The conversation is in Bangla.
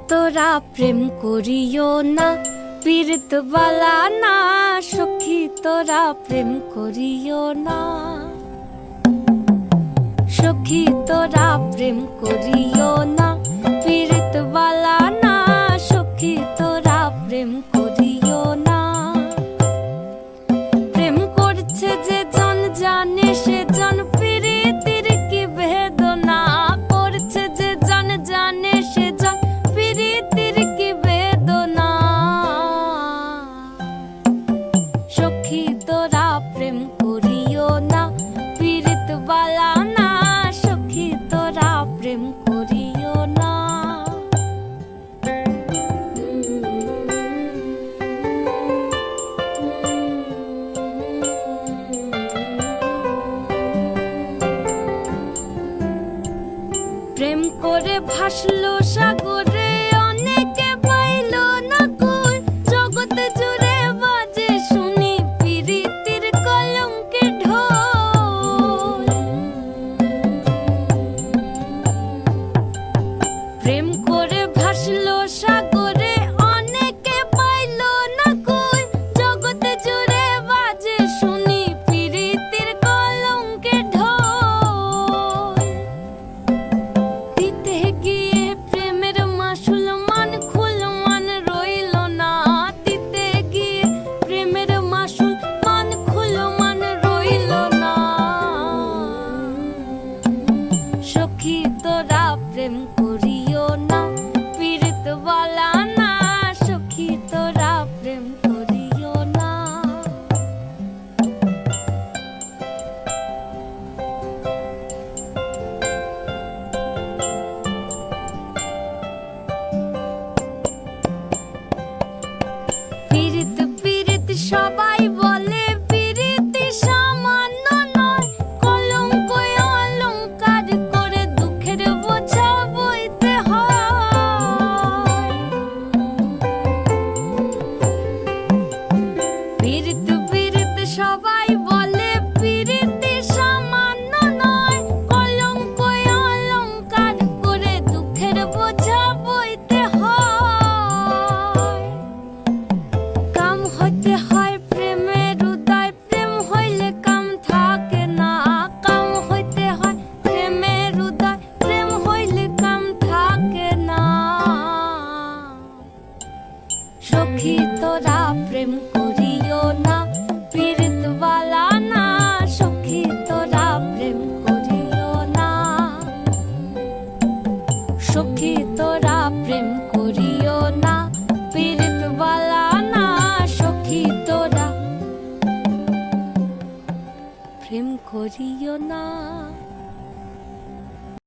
তোরা প্রেম করিও না, পীড়িত বালা না। সখী তোরা প্রেম করিও না, সখী তোরা প্রেম করিও না, পীড়িত বালা না। সখী তোরা প্রেম করিও না। প্রেম করছে যে জন জানে সে জন পীড়িতের কি বেদনা। করছে যে জন জানে সে জন পীড়িতের কি বেদনা। সখী তোরা প্রেম করিও না, পীড়িত বালা না। সখী তোরা প্রেম করিও না। প্রেম করে ভাসলো সাগরে, অনেকে পাইল না কই। জগতে জুড়ে বাজে শুনি পীড়িতের কলঙ্কের ঢোল। প্রেম করে ভাসলো সাগরে, অনেকে পাইল না কই। জগতে জুড়ে বাজে শুনি পীড়িতের কলঙ্কের ঢোল। দিতে গিয়ে প্রেমের মাসুল মান খুল মান রইল না। দিতে গিয়ে প্রেমের মাসুল মান খুল মান রইল না। সখী তোরা প্রেম করিও না, পীড়িত বালা না। সখী তোরা প্রেম করিও না। পীড়িত পীড়িত সবাই বলে, পীড়িত সামান্য নয়। কলঙ্ক অলংকার করে দুঃখের বোঝা বইতে হয়। পীড়িত পীড়িত সবাই বলে, পীড়িত সামান্য নয়। কলঙ্ক অলংকার করে দুঃখের বোঝা বইতে হয়। কাম হইতে হয় প্রেমের উদয়, প্রেম হইলে কাম থাকে না। কাম হইতে হয় প্রেমের উদয়, প্রেম হইলে কাম থাকে না। সখী তোরা প্রেম করিও না, পীড়িত বালা না। সখী তোরা প্রেম করিও না, সখী তোরা প্রেম করিও না, পীড়িত বালা না। সখী তোরা প্রেম করিও না।